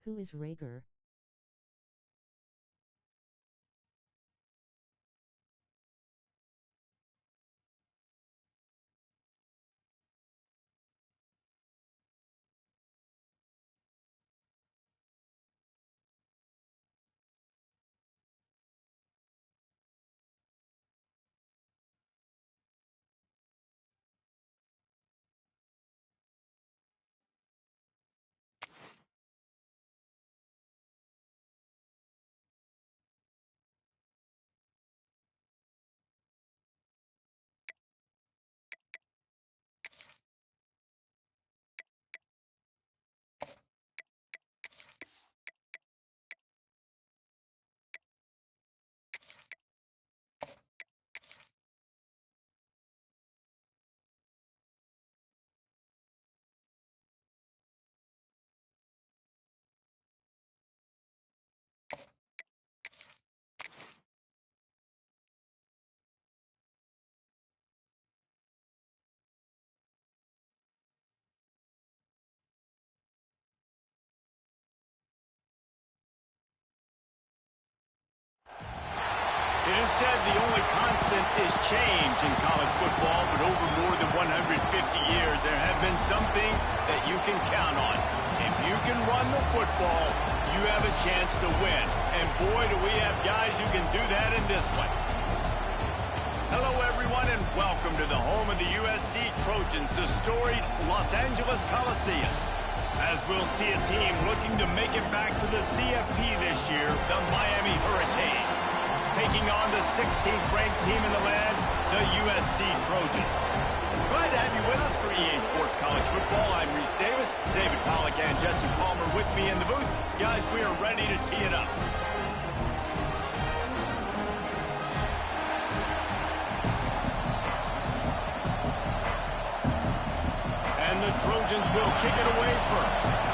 Who is Rager? It is said the only constant is change in college football, but over more than 150 years, there have been some things that you can count on. If you can run the football, you have a chance to win. And boy, do we have guys who can do that in this one. Hello, everyone, and welcome to the home of the USC Trojans, the storied Los Angeles Coliseum. As we'll see a team looking to make it back to the CFP this year, the Miami Hurricanes, taking on the 16th ranked team in the land, the USC Trojans. Glad to have you with us for EA Sports College Football. I'm Reese Davis, David Pollack and Jesse Palmer with me in the booth. Guys, we are ready to tee it up. And the Trojans will kick it away first.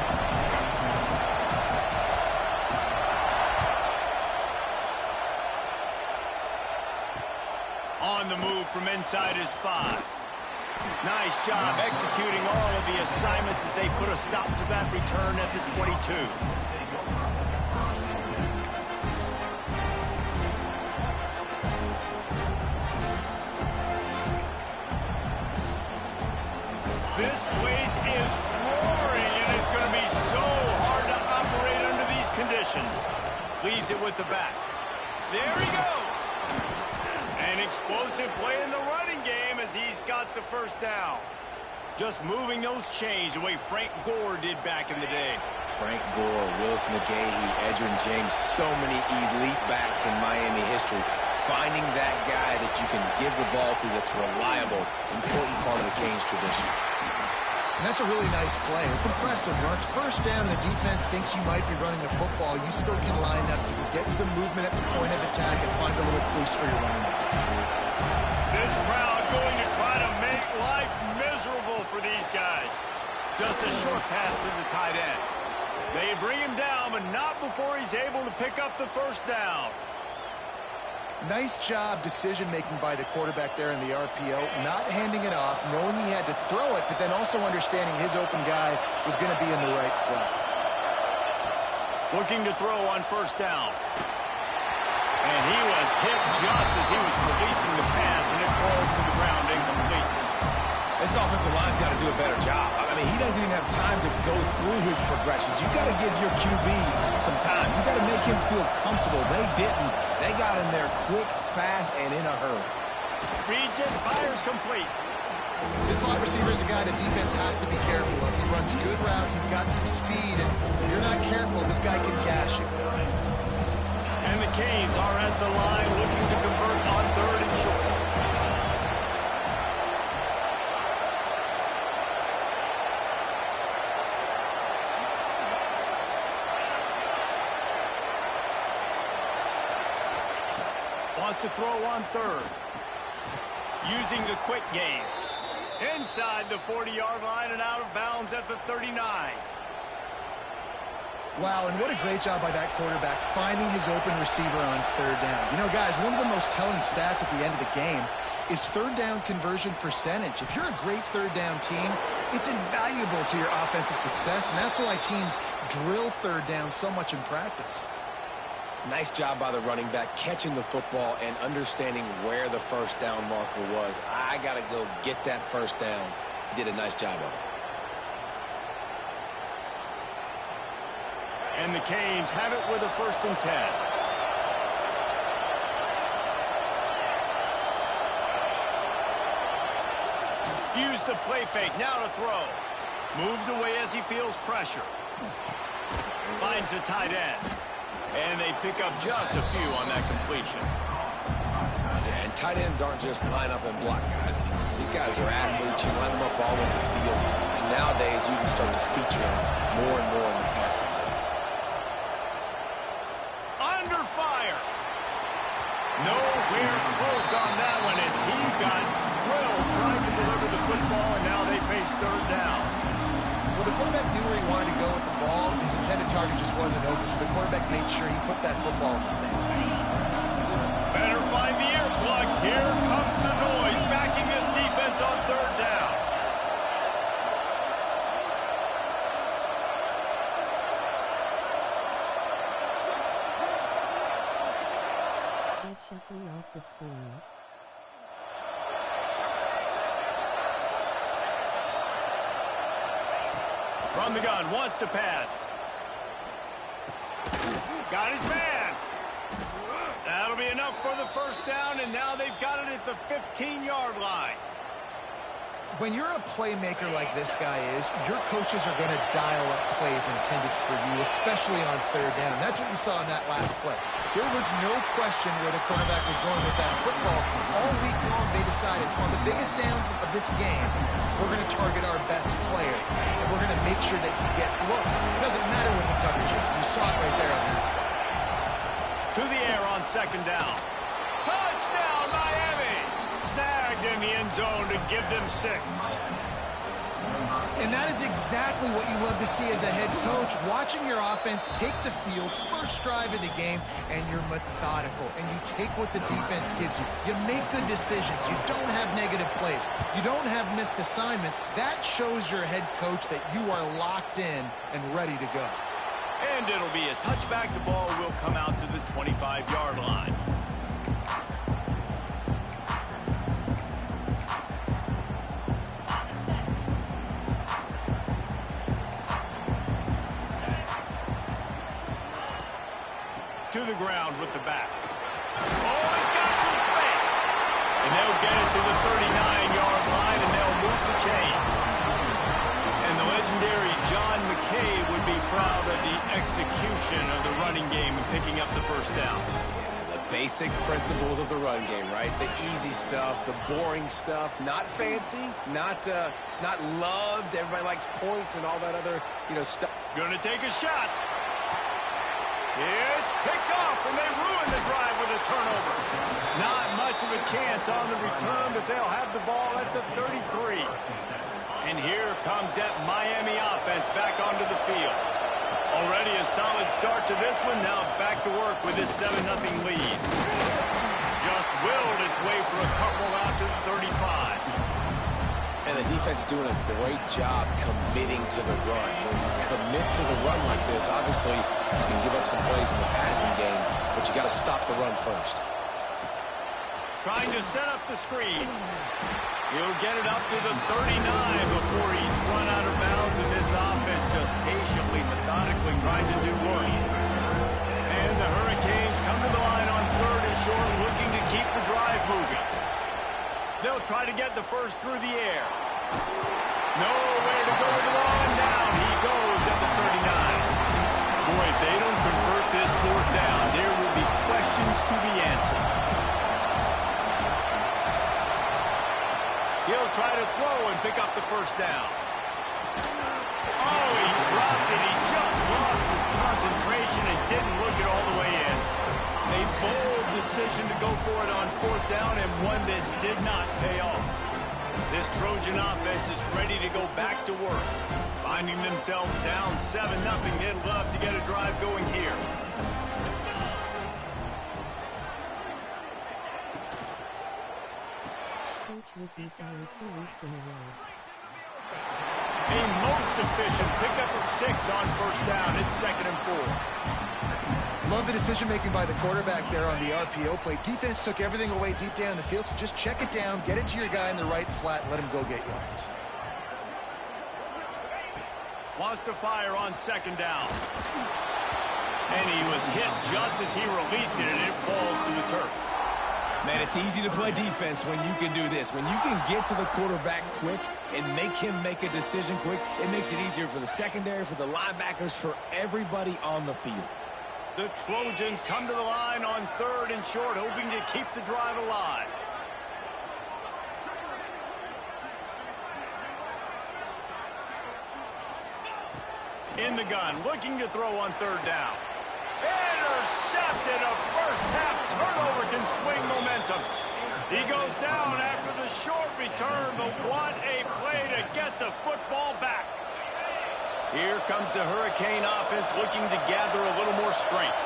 On the move from inside his 5. Nice job executing all of the assignments as they put a stop to that return at the 22. This place is roaring, and it's going to be so hard to operate under these conditions. Leaves it with the back. There he goes. An explosive play in the running game as he's got the first down. Just moving those chains the way Frank Gore did back in the day. Frank Gore, Willis McGahee, Edgerrin James, so many elite backs in Miami history. Finding that guy that you can give the ball to that's reliable, important part of the Canes tradition. And that's a really nice play. It's impressive. When it's first down and the defense thinks you might be running the football, you still can line up, you can get some movement at the point of attack and find a little crease for your running back. This crowd going to try to make life miserable for these guys. Just a short pass to the tight end. They bring him down, but not before he's able to pick up the first down. Nice job decision-making by the quarterback there in the RPO, not handing it off, knowing he had to throw it, but then also understanding his open guy was going to be in the right flat. Looking to throw on first down. And he was hit just as he was releasing the pass, and it falls to the ground incomplete. This offensive line's got to do a better job. I mean, he doesn't even have time to go through his progressions. You've got to give your QB some time. You've got to make him feel comfortable. They didn't. They got in there quick, fast, and in a hurry. Reads it, fires complete. This slot receiver is a guy the defense has to be careful of. He runs good routes. He's got some speed, and if you're not careful, this guy can gash you. And the Canes are at the line looking to convert on 3rd and short. Wants to throw on 3rd. Using the quick game. Inside the 40-yard line and out of bounds at the 39. Wow, and what a great job by that quarterback finding his open receiver on 3rd down. You know, guys, one of the most telling stats at the end of the game is 3rd down conversion percentage. If you're a great 3rd down team, It's invaluable to your offensive success, and that's why teams drill third down so much in practice. Nice job by the running back, catching the football and understanding where the first down marker was. I got to go get that first down. He did a nice job of it. And the Canes have it with a 1st and 10. Use the play fake, now to throw. Moves away as he feels pressure. Finds the tight end. And they pick up just a few on that completion. Yeah, and tight ends aren't just line up and block guys. These guys are athletes. You line them up all over the field. And nowadays, you can start to feature them more and more in the passing game. Under fire. Nowhere close on that one as he got drilled trying to deliver the football, and now they face 3rd down. Well, the quarterback knew where he wanted to go with the ball. His intended target just wasn't open, so the quarterback made sure he put that football in the stands. Better find the earplugs. Here comes the noise, backing this defense on 3rd down. Shuffling off the screen. From the gun, wants to pass. Got his man. That'll be enough for the 1st down, and now they've got it at the 15-yard line. When you're a playmaker like this guy is, your coaches are going to dial up plays intended for you, especially on 3rd down. That's what you saw in that last play. There was no question where the quarterback was going with that football. All week long, they decided, on the biggest downs of this game, we're going to target our best player, and we're going to make sure that he gets looks. It doesn't matter what the coverage is. You saw it right there on that. To the air on 2nd down. Touchdown, Miami! Snagged in the end zone to give them 6. And that is exactly what you love to see as a head coach, watching your offense take the field, first drive of the game, and you're methodical, and you take what the defense gives you. You make good decisions. You don't have negative plays. You don't have missed assignments. That shows your head coach that you are locked in and ready to go. And it'll be a touchback. The ball will come out to the 25-yard line. To the ground with the back. Oh, he's got some space. And they'll get it to the 39-yard line, and they'll move the chains. And the legendary John McKay would be proud of the execution of the running game and picking up the 1st down. Yeah, the basic principles of the run game, right? The easy stuff, the boring stuff, not fancy, not loved. Everybody likes points and all that other, stuff. Gonna take a shot. It's picked off, and they ruin the drive with a turnover. Not much of a chance on the return, but they'll have the ball at the 33. And here comes that Miami offense back onto the field. Already a solid start to this one. Now back to work with this 7-0 lead. Just willed his way for a couple out to the 35. And the defense doing a great job committing to the run. When you commit to the run like this, obviously you can give up some plays in the passing game, but you got to stop the run first. Trying to set up the screen. He'll get it up to the 39 before he's run out of bounds, and this offense just patiently, methodically trying to do work. And the Hurricanes come to the line on 3rd and short, looking to keep the drive moving. They'll try to get the first through the air. Nowhere to go with the ball, and down he goes at the 39. Boy, if they don't convert this 4th down, there will be questions to be answered. He'll try to throw and pick up the 1st down. Oh, he dropped it. He just lost his concentration and didn't look it all the way in. A bold decision to go for it on 4th down, and one that did not pay off. This Trojan offense is ready to go back to work. Finding themselves down 7-0, they'd love to get a drive going here. Coach Rick is down 2 weeks in a row. A most efficient pickup of 6 on first down. It's 2nd and 4. Love the decision-making by the quarterback there on the RPO play. Defense took everything away deep down the field, so just check it down, get it to your guy in the right flat, and let him go get yards. Wants to fire on 2nd down. And he was hit just as he released it, and it falls to the turf. Man, it's easy to play defense when you can do this. When you can get to the quarterback quick and make him make a decision quick, it makes it easier for the secondary, for the linebackers, for everybody on the field. The Trojans come to the line on 3rd and short, hoping to keep the drive alive. In the gun, looking to throw on 3rd down. Intercepted. A first half turnover can swing momentum. He goes down after the short return, but what a play to get the football back. Here comes the Hurricane offense looking to gather a little more strength.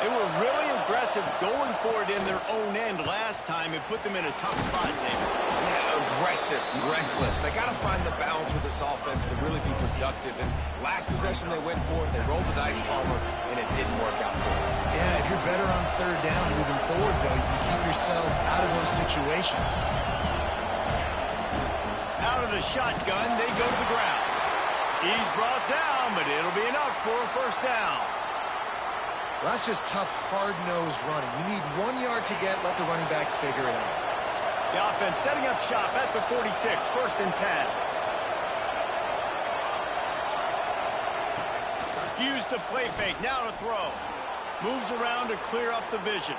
They were really aggressive going for it in their own end last time and put them in a tough spot, David. Yeah, aggressive, reckless. They got to find the balance with this offense to really be productive. And last possession they went for it, they rolled the dice, Palmer, and it didn't work out for them. Yeah, if you're better on 3rd down moving forward, though, you can keep yourself out of those situations. Out of the shotgun, they go to the ground. He's brought down, but it'll be enough for a first down. Well, that's just tough, hard-nosed running. You need 1 yard to get, let the running back figure it out. The offense setting up shop at the 46, 1st and 10. Used the play fake, now to throw. Moves around to clear up the vision.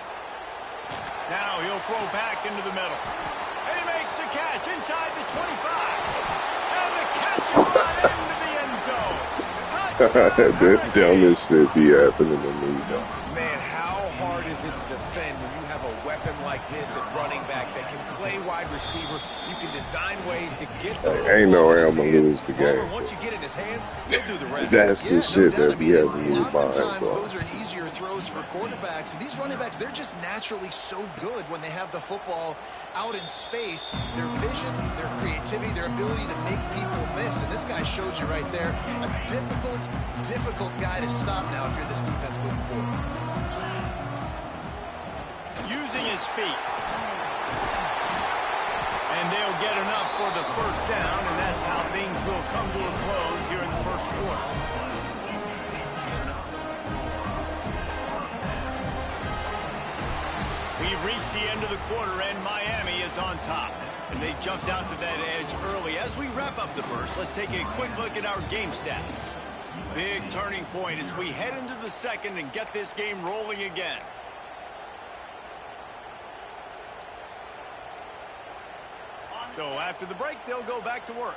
Now he'll throw back into the middle. And he makes the catch inside the 25. And the catch right into the end zone. That dumbest shit be happening to me, though. Man, how hard is it to defend when you have a weapon like this at running back that can play wide receiver? You can design ways to get the Like, ain't no way I'm gonna lose the game. Once you get in his hands, he'll do the rest. That's the shit that be having me behind, oftentimes bro. those are easier throws for quarterbacks. And these running backs, they're just naturally so good when they have the football out in space. Their vision, their creativity, their ability to make people miss. And this guy showed you right there, a difficult guy to stop now if you're this defense moving forward. Using his feet. And they'll get enough for the first down, and that's how things will come to a close here in the first quarter. We've reached the end of the quarter, and Miami is on top. And they jumped out to that edge early. As we wrap up the first, let's take a quick look at our game stats. Big turning point as we head into the second and get this game rolling again. So after the break, they'll go back to work.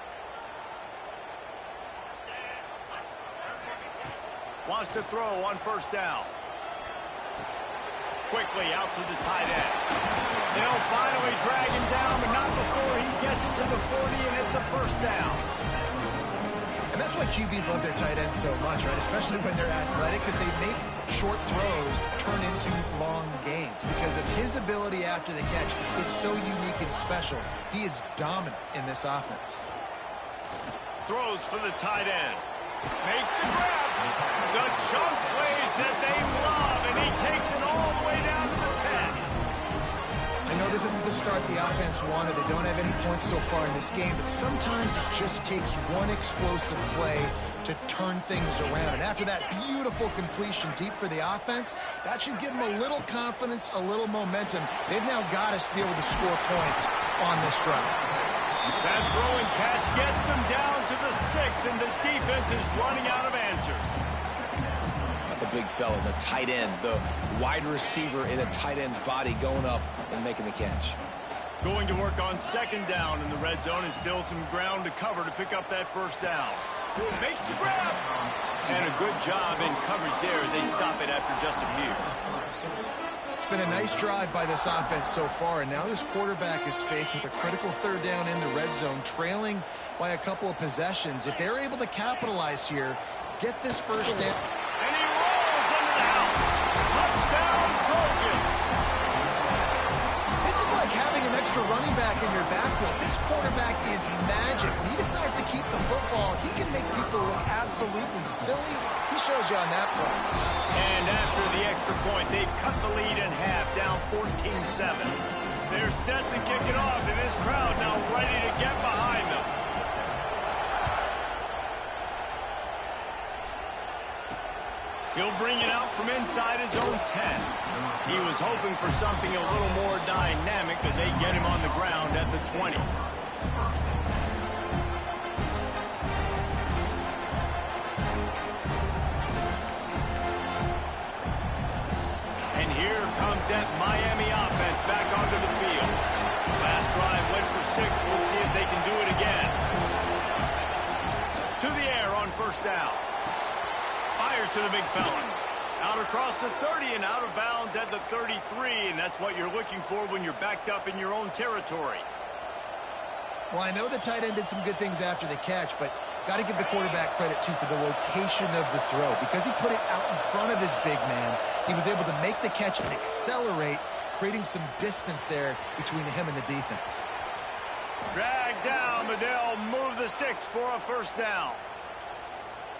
Wants to throw on first down. Quickly out to the tight end. They'll finally drag him down, but not before he gets it to the 40, and it's a first down. And that's why QBs love their tight ends so much, right? Especially when they're athletic, because they make short throws turn into long gains. Because of his ability after the catch, it's so unique and special. He is dominant in this offense. Throws for the tight end. Makes the grab. The chunk plays that they love, and he takes it all the way down to the 10. I know this isn't the start the offense wanted. They don't have any points so far in this game, but sometimes it just takes one explosive play to turn things around. And after that beautiful completion deep for the offense, that should give them a little confidence, a little momentum. They've now got to be able to score points on this drive. That throw and catch gets them down to the 6, and the defense is running out of answers. The big fella, the tight end, the wide receiver in a tight end's body going up and making the catch. Going to work on second down in the red zone, and still some ground to cover to pick up that first down. Makes the grab. And a good job in coverage there as they stop it after just a few. It's been a nice drive by this offense so far, and now this quarterback is faced with a critical third down in the red zone, trailing by a couple of possessions. If they're able to capitalize here, get this first down. And he rolls into the house. Touchdown, Trojans. This is like having an extra extra running back in your backfield. This quarterback is magic. When he decides to keep the football, he can make people look absolutely silly. He shows you on that play. And after the extra point, they've cut the lead in half, down 14-7. They're set to kick it off, and this crowd now ready to get behind them. He'll bring it out from inside his own 10. He was hoping for something a little more dynamic, but they get him on the ground at the 20. And here comes that Miami offense back onto the field. Last drive went for 6. We'll see if they can do it again. To the air on first down. Fires to the big fella. Out across the 30 and out of bounds at the 33, and that's what you're looking for when you're backed up in your own territory. Well, I know the tight end did some good things after the catch, but got to give the quarterback credit, too, for the location of the throw. Because he put it out in front of his big man, he was able to make the catch and accelerate, creating some distance there between him and the defense. Drag down, but they'll move the sticks for a first down.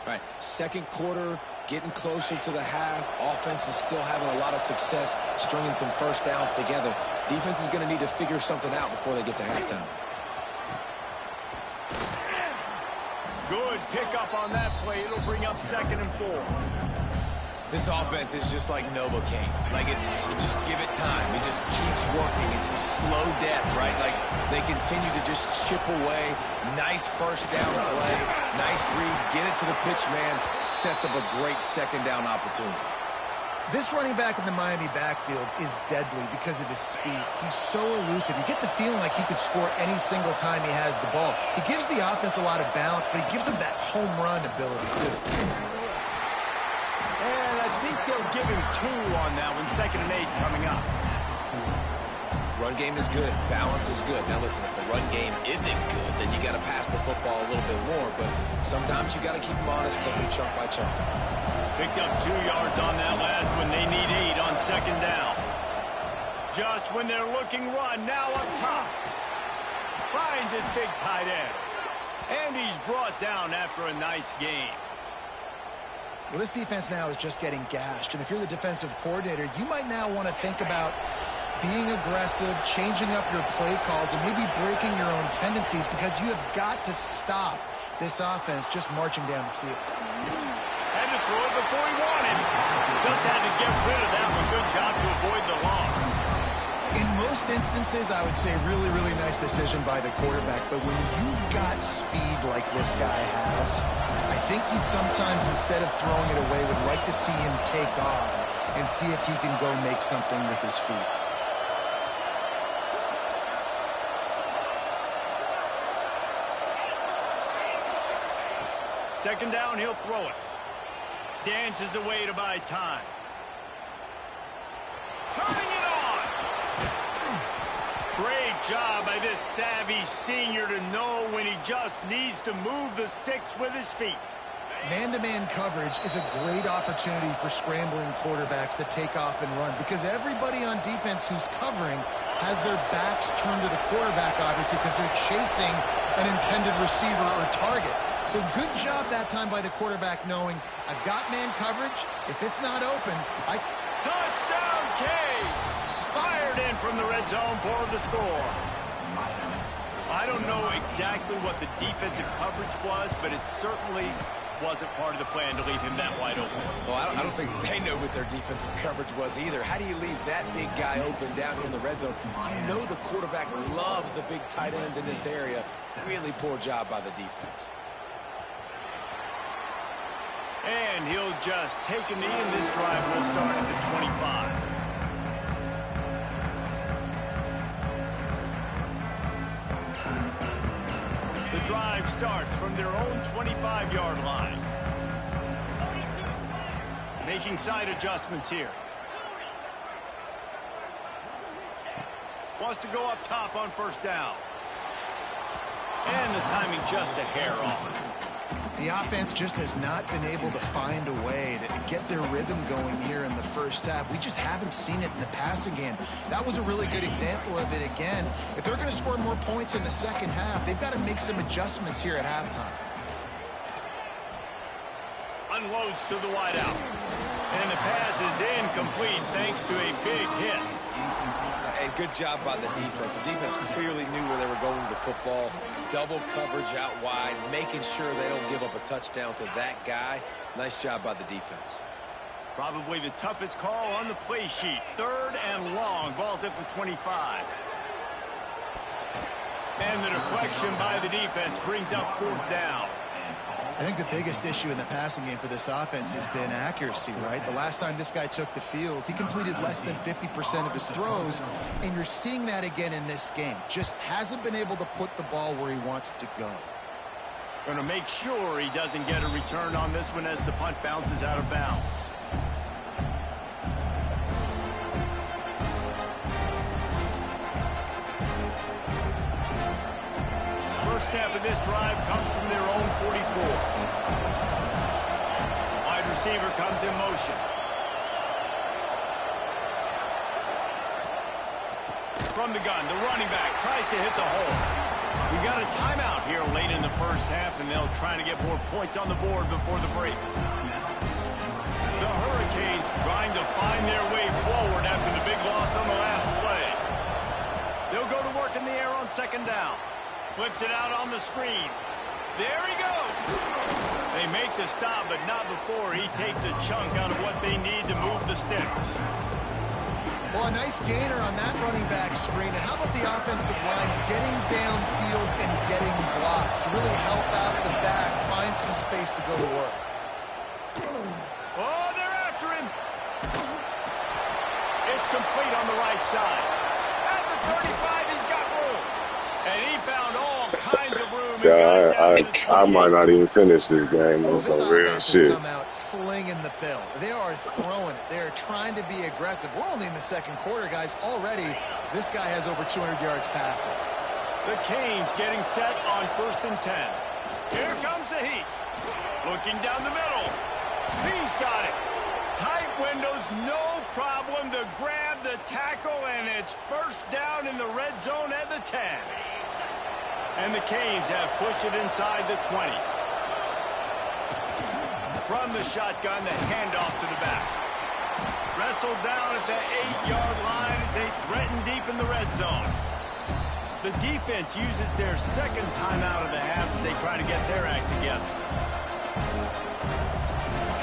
Right, second quarter, getting closer to the half. Offense is still having a lot of success stringing some first downs together. Defense is going to need to figure something out before they get to halftime. Good pickup on that play. It'll bring up 2nd and 4. This offense is just like Novocaine. Like, you just give it time. It just keeps working. It's a slow death, right? Like, they continue to just chip away. Nice first down play. Nice read. Get it to the pitch man. Sets up a great second down opportunity. This running back in the Miami backfield is deadly because of his speed. He's so elusive. You get the feeling like he could score any single time he has the ball. He gives the offense a lot of balance, but he gives them that home run ability, too. And I think they'll give him 2 on that one. 2nd and 8 coming up. Run game is good. Balance is good. Now listen, if the run game isn't good, then you got to pass the football a little bit more. But sometimes you got to keep them honest, take them chunk by chunk. Picked up 2 yards on that last one. They need 8 on 2nd down. Just when they're looking run, now up top. Finds his big tight end. And he's brought down after a nice game. Well, this defense now is just getting gashed. And if you're the defensive coordinator, you might now want to think about being aggressive, changing up your play calls, and maybe breaking your own tendencies, because you have got to stop this offense just marching down the field. Had to throw it before he wanted. Just had to get rid of that one. Good job to avoid the loss. In most instances, I would say really, really nice decision by the quarterback. But when you've got speed like this guy has, I think you'd sometimes, instead of throwing it away, would like to see him take off and see if he can go make something with his feet. Second down, he'll throw it. Dances away to buy time. Turning it on. Great job by this savvy senior to know when he just needs to move the sticks with his feet. Man-to-man coverage is a great opportunity for scrambling quarterbacks to take off and run, because everybody on defense who's covering has their backs turned to the quarterback, obviously, because they're chasing an intended receiver or target. So good job that time by the quarterback knowing, I've got man coverage. If it's not open, Touchdown, Canes! Fired in from the red zone for the score. I don't know exactly what the defensive coverage was, but it certainly wasn't part of the plan to leave him that wide open. Well, I don't think they know what their defensive coverage was either. How do you leave that big guy open down here in the red zone? You know the quarterback loves the big tight ends in this area. Really poor job by the defense. And he'll just take a knee, and this drive will start at the 25. The drive starts from their own 25-yard line. Making side adjustments here. Wants to go up top on first down. And the timing just a hair off. The offense just has not been able to find a way to get their rhythm going here in the first half. We just haven't seen it in the passing game. That was a really good example of it again. If they're going to score more points in the second half, they've got to make some adjustments here at halftime. Unloads to the wideout. And the pass is incomplete thanks to a big hit. And good job by the defense. The defense clearly knew where they were going with the football. Double coverage out wide, making sure they don't give up a touchdown to that guy. Nice job by the defense. Probably the toughest call on the play sheet. 3rd and long. Ball's at the 25. And the deflection by the defense brings up 4th down. I think the biggest issue in the passing game for this offense has been accuracy, right? The last time this guy took the field, he completed less than 50% of his throws, and you're seeing that again in this game. Just hasn't been able to put the ball where he wants it to go. Going to make sure he doesn't get a return on this one as the punt bounces out of bounds. First snap of this drive comes from their own 44. Wide receiver comes in motion. From the gun, the running back tries to hit the hole. We got a timeout here late in the first half, and they'll try to get more points on the board before the break. The Hurricanes trying to find their way forward after the big loss on the last play. They'll go to work in the air on 2nd down. Flips it out on the screen. There he goes. They make the stop, but not before he takes a chunk out of what they need to move the sticks. Well, a nice gainer on that running back screen. And how about the offensive line getting downfield and getting blocks to really help out the back, find some space to go to work. Oh, they're after him. It's complete on the right side. At the 35, he's got room. And he found all kinds of room. Yeah, I might not even finish this game. Oh, It's this some real offense shit. has come out slinging the pill. They are throwing it. They are trying to be aggressive. We're only in the 2nd quarter, guys. Already, this guy has over 200 yards passing. The Canes getting set on 1st and 10. Here comes the heat. Looking down the middle. He's got it. Tight windows, no problem to grab the tackle, and it's 1st down in the red zone at the 10. And the Canes have pushed it inside the 20. From the shotgun, the handoff to the back. Wrestled down at the 8-yard line as they threaten deep in the red zone. The defense uses their 2nd timeout of the half as they try to get their act together.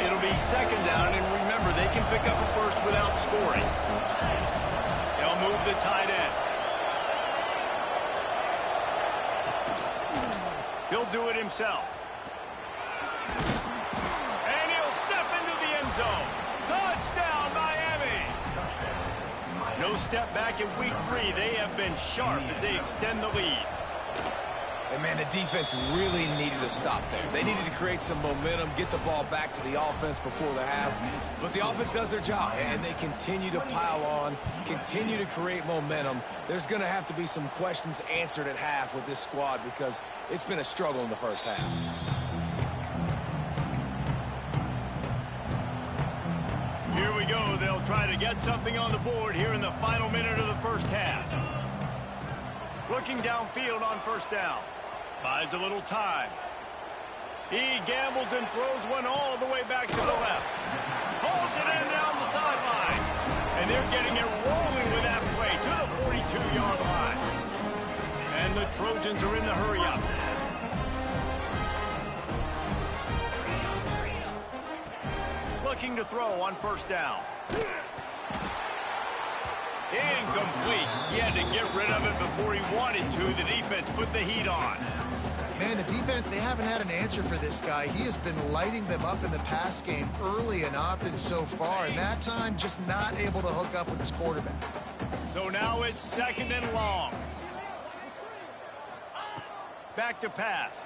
It'll be 2nd down, and remember, they can pick up a first without scoring. They'll move the tight end. He'll do it himself. And he'll step into the end zone. Touchdown, Miami! No step back in week 3. They have been sharp as they extend the lead. And, man, the defense really needed to stop there. They needed to create some momentum, get the ball back to the offense before the half. But the offense does their job, and they continue to pile on, continue to create momentum. There's going to have to be some questions answered at half with this squad because it's been a struggle in the first half. Here we go. They'll try to get something on the board here in the final minute of the first half. Looking downfield on 1st down. Buys a little time. He gambles and throws one all the way back to the left. Pulls it in down the sideline. And they're getting it rolling with that play to the 42-yard line. And the Trojans are in the hurry-up. Looking to throw on 1st down. Incomplete. He had to get rid of it before he wanted to. The defense put the heat on. Man, the defense, they haven't had an answer for this guy. He has been lighting them up in the pass game early and often so far, and that time just not able to hook up with his quarterback. So now it's 2nd and long. Back to pass.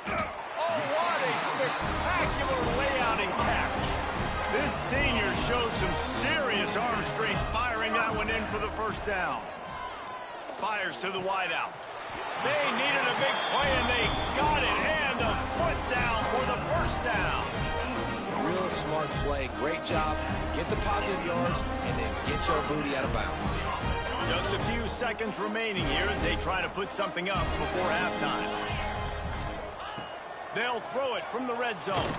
Oh, what a spectacular layout and catch. This senior showed some serious arm strength firing that one in for the 1st down. Fires to the wideout. They needed a big play, and they got it. And the foot down for the first down. Real smart play. Great job. Get the positive yards, and then get your booty out of bounds. Just a few seconds remaining here as they try to put something up before halftime. They'll throw it from the red zone.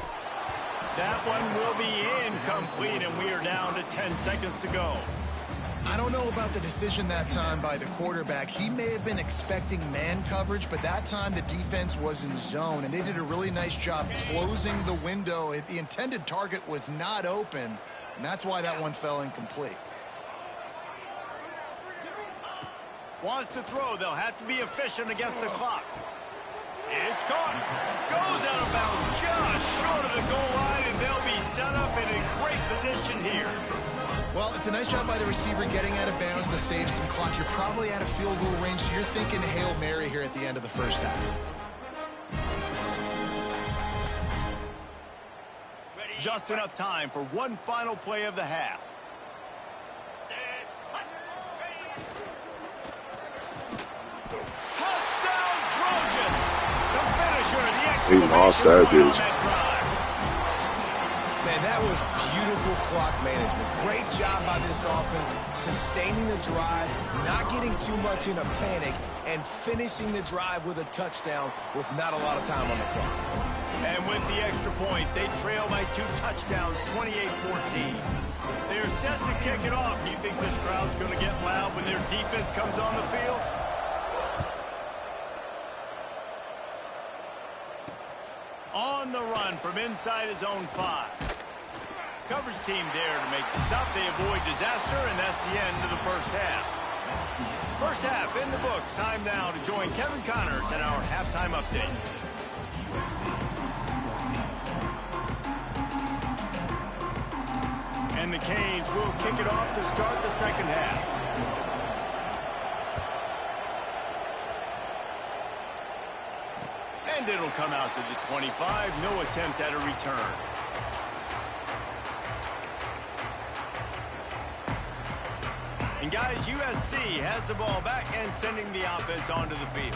That one will be incomplete, and we are down to 10 seconds to go. I don't know about the decision that time by the quarterback. He may have been expecting man coverage, but that time the defense was in zone, and they did a really nice job closing the window. The intended target was not open, and that's why that one fell incomplete. Wants to throw. They'll have to be efficient against the clock. It's caught. Goes out of bounds just short of the goal line, and they'll be set up in a great position here. Well, it's a nice job by the receiver getting out of bounds to save some clock. You're probably out of field goal range, so you're thinking Hail Mary here at the end of the first half. Just enough time for one final play of the half. Touchdown Trojans! The finisher, the exclamation lost that point on bitch. that drive. Man, that was beautiful clock management. Great job by this offense, sustaining the drive, not getting too much in a panic, and finishing the drive with a touchdown with not a lot of time on the clock. And with the extra point, they trail by 2 touchdowns, 28-14. They're set to kick it off. Do you think this crowd's going to get loud when their defense comes on the field? On the run from inside his own 5. Coverage team there to make the stop. They avoid disaster, and that's the end of the first half. First half in the books. Time now to join Kevin Connors in our halftime update. And the Canes will kick it off to start the second half. And it'll come out to the 25. No attempt at a return. And guys, USC has the ball back and sending the offense onto the field.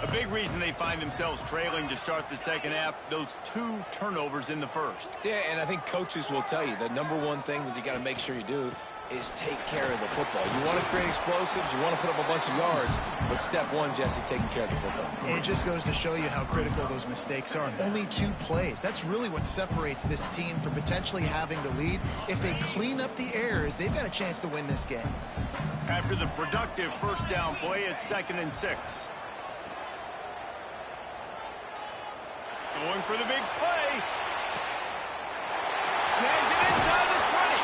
A big reason they find themselves trailing to start the second half, those 2 turnovers in the first. Yeah, and I think coaches will tell you the number one thing that you got to make sure you do is take care of the football. You want to create explosives, you want to put up a bunch of yards, but step one, Jesse, taking care of the football. And it just goes to show you how critical those mistakes are. Only 2 plays. That's really what separates this team from potentially having the lead. If they clean up the errors, they've got a chance to win this game. After the productive first down play, it's 2nd and 6. Going for the big play. Snags it inside the 20.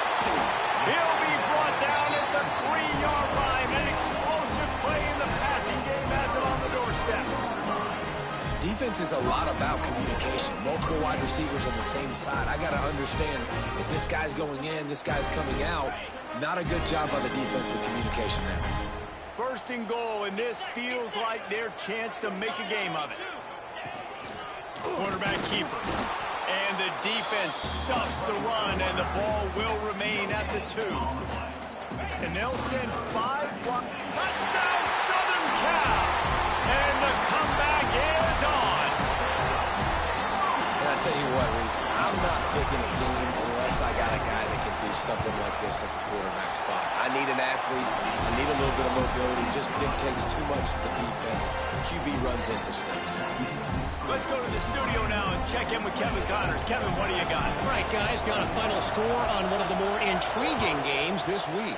He'll be brought down at the 3-yard line. An explosive play in the passing game has it on the doorstep. Defense is a lot about communication. Multiple wide receivers on the same side. I got to understand if this guy's going in, this guy's coming out. Not a good job by the defense with communication there. First and goal, and this feels like their chance to make a game of it. Quarterback keeper. And the defense stuffs the run, and the ball will remain at the 2. And they'll send 5 blocks. Touchdown, Southern Cal! And the comeback is on. And I tell you what, Reese, I'm not picking a team unless I got a guy that can do something like this at the quarterback spot. I need an athlete. I need a little bit of mobility. It just dictates too much to the defense. QB runs in for 6. Let's go to the studio now and check in with Kevin Connors. Kevin, what do you got? All right, guys, got a final score on one of the more intriguing games this week.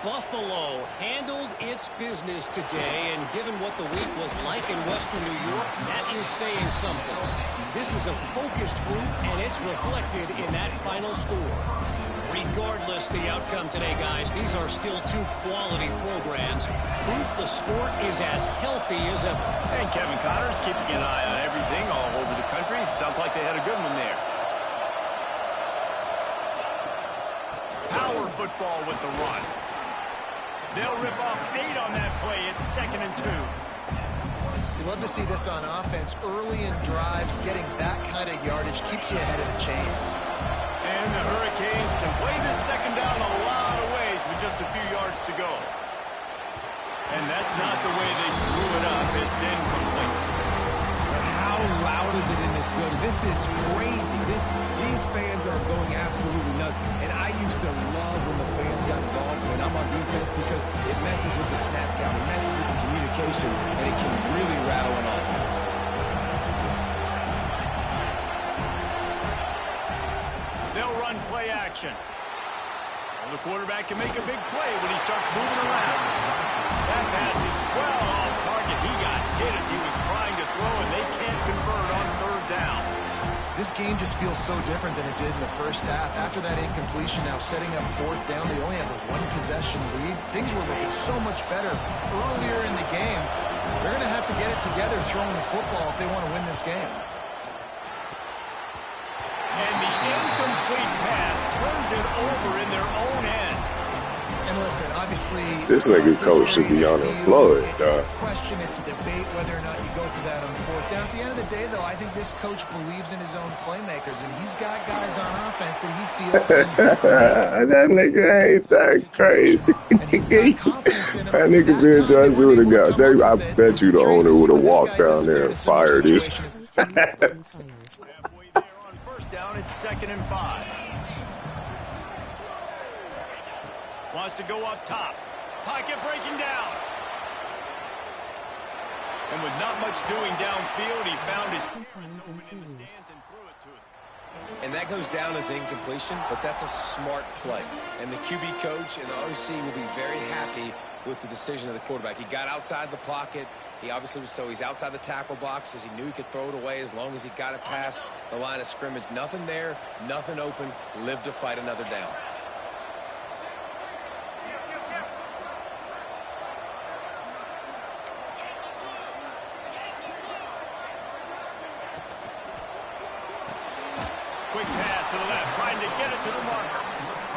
Buffalo handled its business today, and given what the week was like in Western New York, that is saying something. This is a focused group, and it's reflected in that final score. Regardless the outcome today, guys, these are still 2 quality programs. Proof the sport is as healthy as ever. And Kevin Connors keeping an eye on everything all over the country. Sounds like they had a good one there. Power football with the run. They'll rip off 8 on that play. It's 2nd and 2. You love to see this on offense. Early in drives, getting that kind of yardage keeps you ahead of the chains. And the Hurricanes can play this second down a lot of ways with just a few yards to go. And that's not the way they drew it up. It's incomplete. But how loud is it in this building? This is crazy. These fans are going absolutely nuts. And I used to love when the fans got involved when I'm on defense because it messes with the snap count, it messes with the communication, and it can really rattle an offense. They'll run play action. Well, the quarterback can make a big play when he starts moving around. That pass is well off target. He got hit as he was trying to throw, and they can't convert on third down. This game just feels so different than it did in the first half. After that incompletion, now setting up fourth down, they only have a one-possession lead. Things were looking so much better earlier in the game. They're going to have to get it together throwing the football if they want to win this game. And the incomplete pass turns it over in their own end. And listen, obviously, This nigga coach should be unemployed, it's a question, it's a debate whether or not you go for that on fourth down. At the end of the day, though, I think this coach believes in his own playmakers, and he's got guys on offense that he feels that nigga ain't that crazy. That nigga Ben Johnson would have got. I bet you the owner would have walked down there and fired his. Halfway there on first down, it's 2nd and 5. Wants to go up top. Pocket breaking down. And with not much doing downfield, he found his parents open in the stands and threw it to him. And that goes down as incompletion, but that's a smart play. And the QB coach and the OC will be very happy with the decision of the quarterback. He got outside the pocket. He obviously was he's outside the tackle box as he knew he could throw it away as long as he got it past the line of scrimmage. Nothing there, nothing open. Live to fight another down. Quick pass to the left, trying to get it to the marker.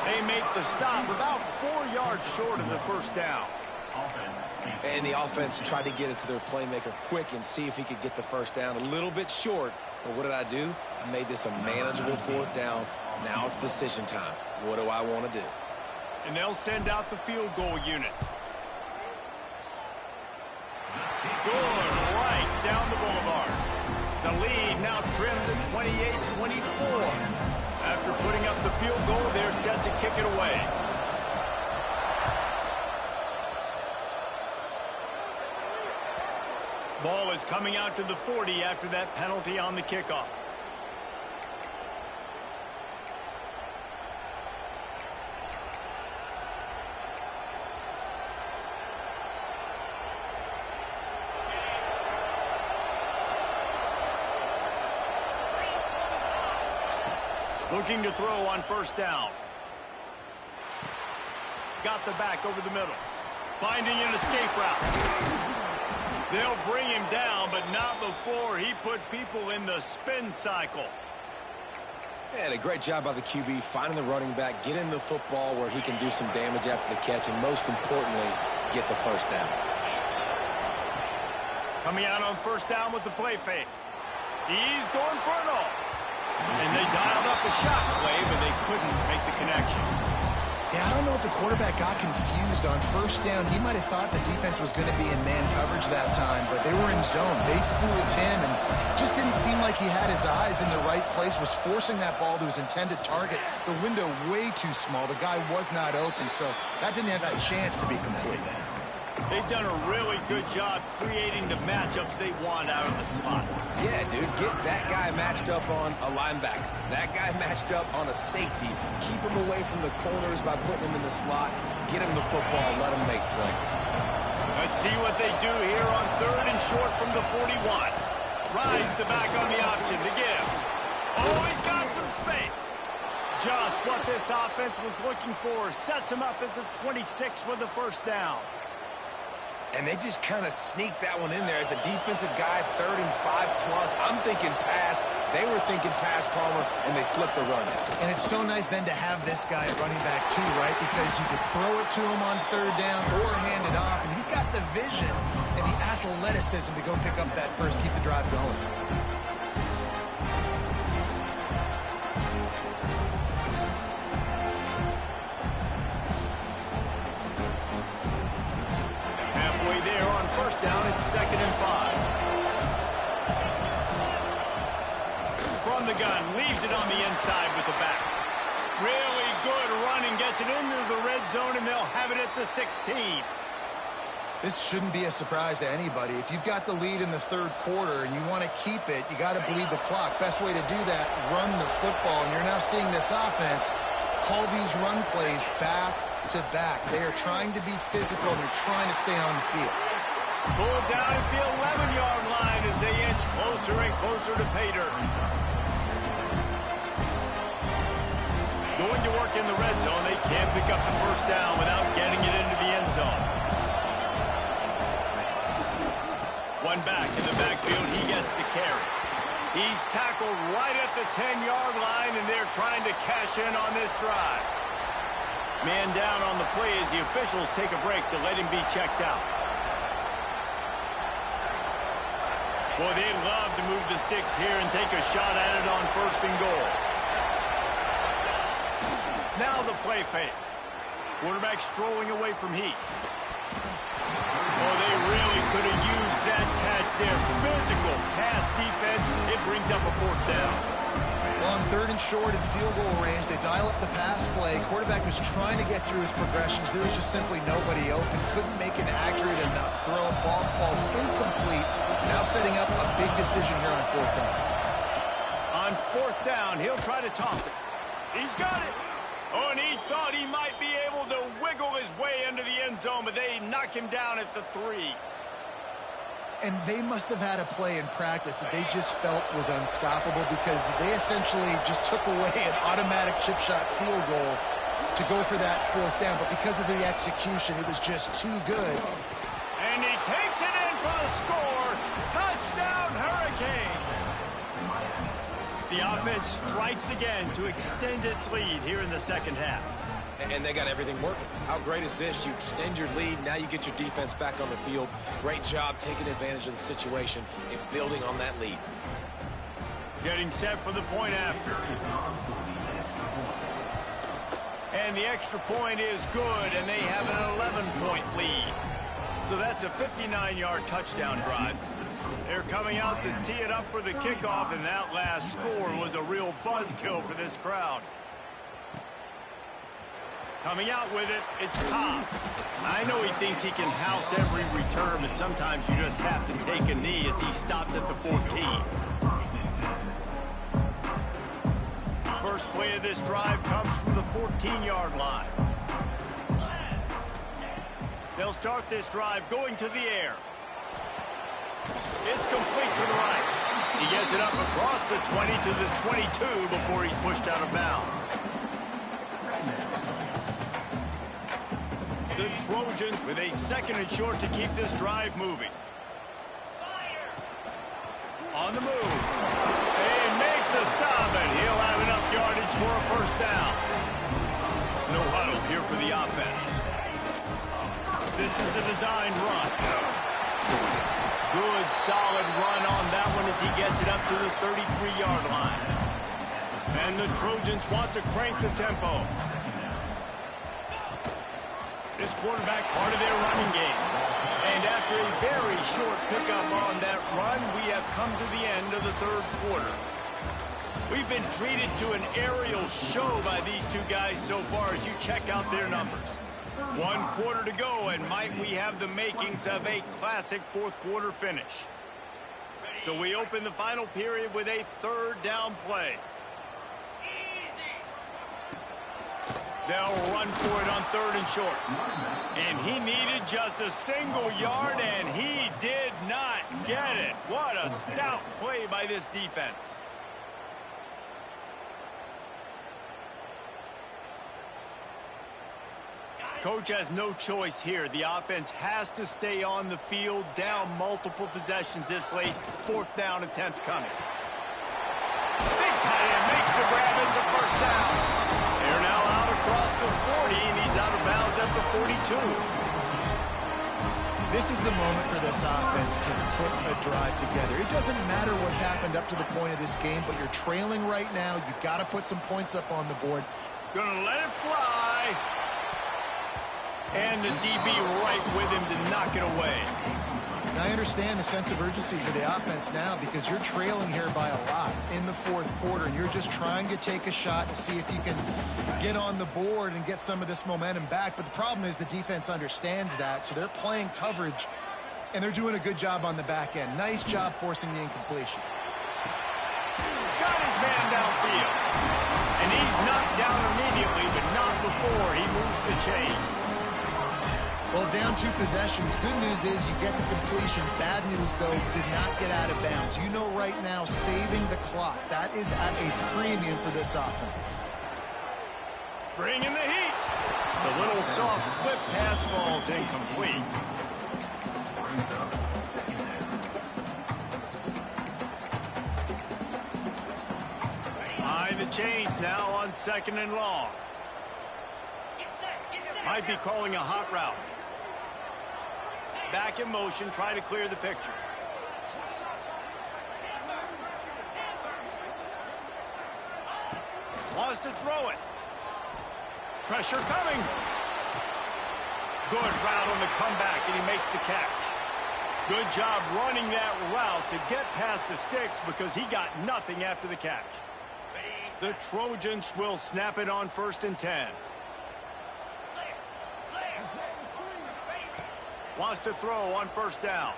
They make the stop about 4 yards short of the first down. And the offense tried to get it to their playmaker quick and see if he could get the first down. A little bit short, but what did I do? I made this a manageable fourth down. Now it's decision time. What do I want to do? And they'll send out the field goal unit. Good, right down the boulevard. The lead now trimmed to 28-24. After putting up the field goal, they're set to kick it away. Ball is coming out to the 40 after that penalty on the kickoff. Looking to throw on first down. Got the back over the middle. Finding an escape route. They'll bring him down, but not before he put people in the spin cycle. And a great job by the QB finding the running back, getting the football where he can do some damage after the catch, and most importantly, get the first down. Coming out on first down with the play fake. He's going for it all. And they dialed up a shot play, but they couldn't make the connection. Yeah, I don't know if the quarterback got confused on first down. He might have thought the defense was going to be in man coverage that time, but they were in zone. They fooled him and just didn't seem like he had his eyes in the right place, was forcing that ball to his intended target. The window way too small. The guy was not open, so that didn't have that chance to be complete. They've done a really good job creating the matchups they want out of the slot. Yeah, dude, get that guy matched up on a linebacker. That guy matched up on a safety. Keep him away from the corners by putting him in the slot. Get him the football. Let him make plays. Let's see what they do here on 3rd and short from the 41. Rides the back on the option to give. Oh, he's got some space. Just what this offense was looking for. Sets him up at the 26 with the first down. And they just kind of sneaked that one in there as a defensive guy, 3rd and 5+. I'm thinking pass. They were thinking pass, Palmer, and they slipped the run. And it's so nice then to have this guy at running back too, right? Because you could throw it to him on 3rd down or hand it off. And he's got the vision and the athleticism to go pick up that first, keep the drive going. First down, it's 2nd and 5. From the gun, leaves it on the inside with the back. Really good running, gets it into the red zone, and they'll have it at the 16. This shouldn't be a surprise to anybody. If you've got the lead in the third quarter and you want to keep it, you got to bleed the clock. Best way to do that, run the football. And you're now seeing this offense call these run plays back to back. They are trying to be physical, and they're trying to stay on the field. Pulled down at the 11-yard line as they inch closer and closer to pay dirt. Going to work in the red zone, they can't pick up the first down without getting it into the end zone. One back in the backfield, he gets the carry. He's tackled right at the 10-yard line, and they're trying to cash in on this drive. Man down on the play as the officials take a break to let him be checked out. Boy, they'd love to move the sticks here and take a shot at it on 1st and goal. Now the play fake. Quarterback strolling away from heat. Oh, they really could have used that catch there. Physical pass defense. It brings up a 4th down. Well, on 3rd and short and field goal range, they dial up the pass play. Quarterback was trying to get through his progressions. There was just simply nobody open. Couldn't make an accurate enough throw. Ball falls incomplete. Now setting up a big decision here on 4th down. On 4th down, he'll try to toss it. He's got it. Oh, and he thought he might be able to wiggle his way into the end zone, but they knock him down at the 3. And they must have had a play in practice that they just felt was unstoppable, because they essentially just took away an automatic chip shot field goal to go for that 4th down. But because of the execution, it was just too good. And he takes it in for the score. Touchdown, Hurricanes. The offense strikes again to extend its lead here in the 2nd half. And they got everything working. How great is this? You extend your lead, now you get your defense back on the field. Great job taking advantage of the situation and building on that lead. Getting set for the point after. And the extra point is good, and they have an 11-point lead. So that's a 59-yard touchdown drive. They're coming out to tee it up for the kickoff, and that last score was a real buzzkill for this crowd. Coming out with it, it's Cobb. I know he thinks he can house every return, but sometimes you just have to take a knee as he stopped at the 14. First play of this drive comes from the 14-yard line. They'll start this drive going to the air. It's complete to the right. He gets it up across the 20 to the 22 before he's pushed out of bounds. The Trojans with a 2nd and short to keep this drive moving. On the move. They make the stop, and he'll have enough yardage for a 1st down. No huddle here for the offense. This is a designed run. Good, solid run on that one as he gets it up to the 33-yard line. And the Trojans want to crank the tempo. This quarterback part of their running game. And after a very short pickup on that run, we have come to the end of the 3rd quarter. We've been treated to an aerial show by these two guys so far as you check out their numbers. 1 quarter to go, and might we have the makings of a classic 4th quarter finish. So we open the final period with a 3rd down play. They'll run for it on 3rd and short. And he needed just a single yard, and he did not get it. What a stout play by this defense. Coach has no choice here. The offense has to stay on the field, down multiple possessions this late. 4th down attempt coming. Big tight end makes the grab. It's a 1st down. They're now out across the 40, and he's out of bounds at the 42. This is the moment for this offense to put a drive together. It doesn't matter what's happened up to the point of this game, but you're trailing right now. You've got to put some points up on the board. Gonna let it fly. And the DB right with him to knock it away. And I understand the sense of urgency for the offense now because you're trailing here by a lot in the fourth quarter, and you're just trying to take a shot to see if you can get on the board and get some of this momentum back. But the problem is the defense understands that, so they're playing coverage, and they're doing a good job on the back end. Nice job forcing the incompletion. Got his man downfield. And he's knocked down immediately, but not before he moves the chains. Well, down 2 possessions. Good news is you get the completion. Bad news, though, did not get out of bounds. You know right now, saving the clock. That is at a premium for this offense. Bringing the heat. The little soft flip pass falls incomplete. Behind the chains now on 2nd and long. Might be calling a hot route. Back in motion, trying to clear the picture. Wants to throw it. Pressure coming. Good route on the comeback, and he makes the catch. Good job running that route to get past the sticks because he got nothing after the catch. The Trojans will snap it on 1st and 10. Wants to throw on 1st down.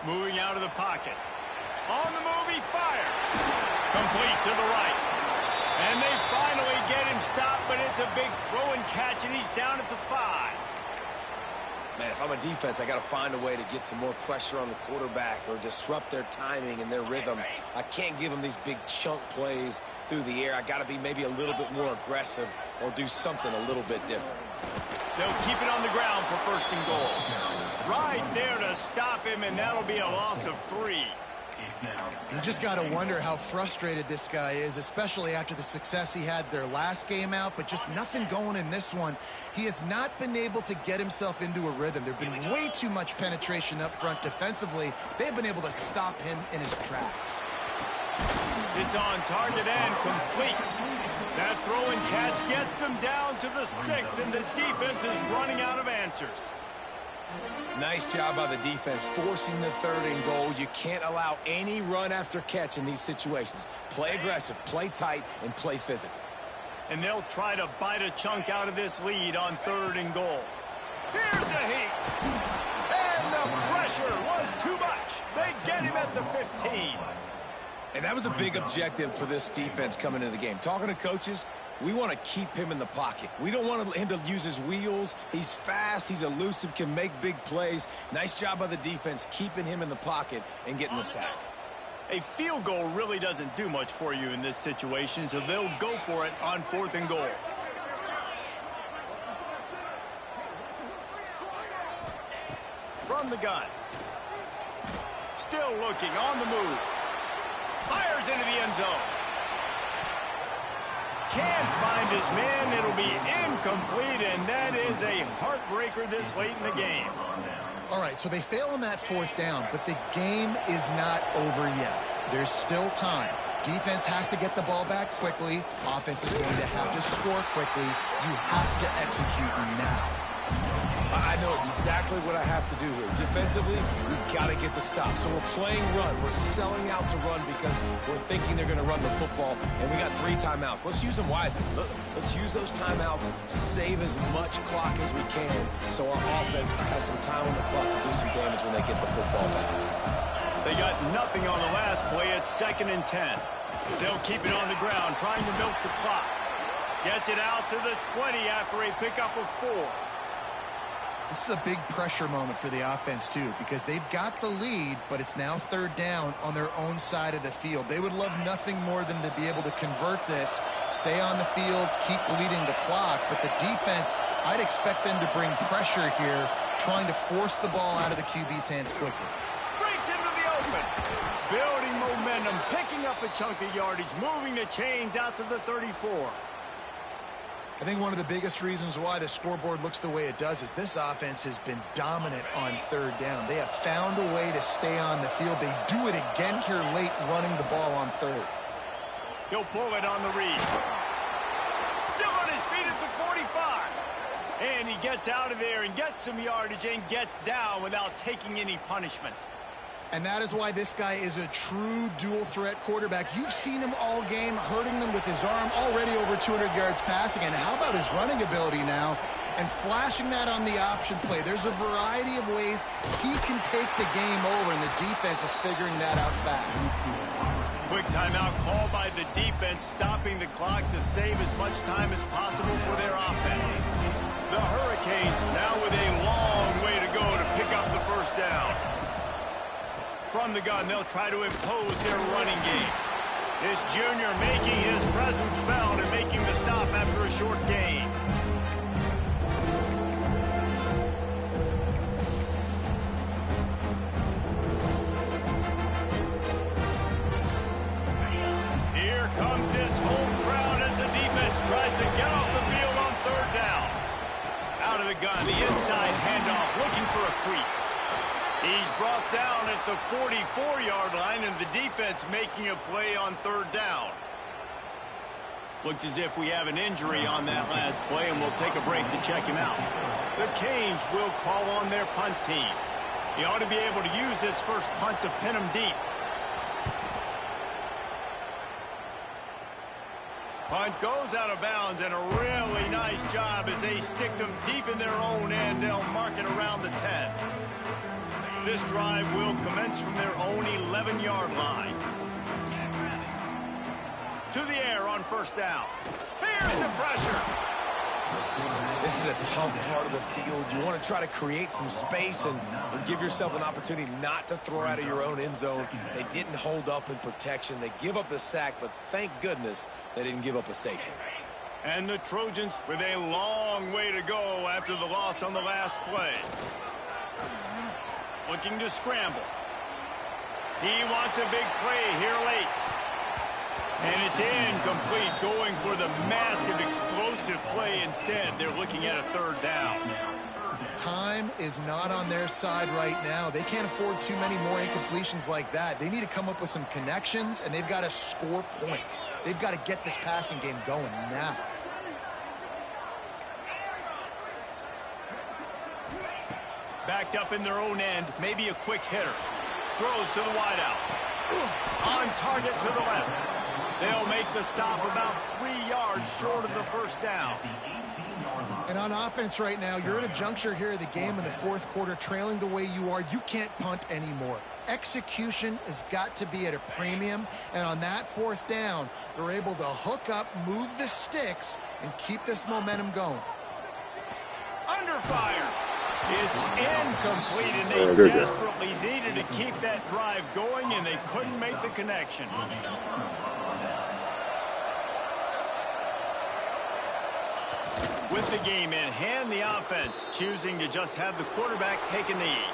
Moving out of the pocket. On the move, he fires. Complete to the right. And they finally get him stopped, but it's a big throw and catch, and he's down at the 5. Man, if I'm a defense, I got to find a way to get some more pressure on the quarterback or disrupt their timing and their rhythm. I can't give them these big chunk plays through the air. I got to be maybe a little bit more aggressive or do something a little bit different. They'll keep it on the ground for 1st and goal. Right there to stop him, and that'll be a loss of 3. You just got to wonder how frustrated this guy is, especially after the success he had their last game out, but just nothing going in this one. He has not been able to get himself into a rhythm. There's been way too much penetration up front defensively. They've been able to stop him in his tracks. It's on target and complete. That throw and catch gets them down to the 6, and the defense is running out of answers. Nice job by the defense forcing the 3rd and goal. You can't allow any run after catch in these situations. Play aggressive, play tight, and play physical. And they'll try to bite a chunk out of this lead on 3rd and goal. Here's a heat. And the pressure was too much. They get him at the 15. And that was a big objective for this defense coming into the game. Talking to coaches, we want to keep him in the pocket. We don't want him to use his wheels. He's fast, he's elusive, can make big plays. Nice job by the defense keeping him in the pocket and getting the sack. A field goal really doesn't do much for you in this situation, so they'll go for it on 4th and goal. From the gun. Still looking on the move. Fires into the end zone. Can't find his man. It'll be incomplete, and that is a heartbreaker this late in the game. All right, so they fail on that 4th down, but the game is not over yet. There's still time. Defense has to get the ball back quickly. Offense is going to have to score quickly. You have to execute now. I know exactly what I have to do here. Defensively, we've got to get the stop. So we're playing run. We're selling out to run because we're thinking they're going to run the football, and we got 3 timeouts. Let's use them wisely. Let's use those timeouts, save as much clock as we can so our offense has some time on the clock to do some damage when they get the football back. They got nothing on the last play. It's 2nd and 10. They'll keep it on the ground, trying to milk the clock. Gets it out to the 20 after a pickup of 4. This is a big pressure moment for the offense, too, because they've got the lead, but it's now 3rd down on their own side of the field. They would love nothing more than to be able to convert this, stay on the field, keep bleeding the clock, but the defense, I'd expect them to bring pressure here, trying to force the ball out of the QB's hands quickly. Breaks into the open. Building momentum, picking up a chunk of yardage, moving the chains out to the 34. I think one of the biggest reasons why the scoreboard looks the way it does is this offense has been dominant on 3rd down. They have found a way to stay on the field. They do it again here late, running the ball on 3rd. He'll pull it on the read. Still on his feet at the 45. And he he gets out of there and gets some yardage and gets down without taking any punishment. And that is why this guy is a true dual-threat quarterback. You've seen him all game, hurting them with his arm, already over 200 yards passing. And how about his running ability now? And flashing that on the option play. There's a variety of ways he can take the game over, and the defense is figuring that out fast. Quick timeout call by the defense, stopping the clock to save as much time as possible for their offense. The Hurricanes now with a long way to go to pick up the first down. From the gun, they'll try to impose their running game. This junior making his presence felt and making the stop after a short gain. Here comes his home crowd as the defense tries to get off the field on third down. Out of the gun, the inside handoff, looking for a crease. He's brought down at the 44-yard line, and the defense making a play on third down. Looks as if we have an injury on that last play, and we'll take a break to check him out. The Canes will call on their punt team. He ought to be able to use this first punt to pin him deep. Punt goes out of bounds, and a really nice job as they stick them deep in their own end. They'll mark it around the 10. This drive will commence from their own 11-yard line. To the air on first down. Here's the pressure. This is a tough part of the field. You want to try to create some space and give yourself an opportunity not to throw out of your own end zone. They didn't hold up in protection. They give up the sack, but thank goodness they didn't give up a safety. And the Trojans with a long way to go after the loss on the last play. Looking to scramble. He wants a big play here late. And it's incomplete, going for the massive explosive play instead. They're looking at a third down. Time is not on their side right now. They can't afford too many more incompletions like that. They need to come up with some connections, and they've got to score points. They've got to get this passing game going now. Backed up in their own end, maybe a quick hitter. Throws to the wideout. On target to the left. They'll make the stop about 3 yards short of the first down. And on offense right now, you're at a juncture here of the game in the fourth quarter, trailing the way you are. You can't punt anymore. Execution has got to be at a premium, and on that fourth down, they're able to hook up, move the sticks, and keep this momentum going. Under fire. It's incomplete, and they desperately needed to keep that drive going, and they couldn't make the connection. With the game in hand, the offense choosing to just have the quarterback take a knee.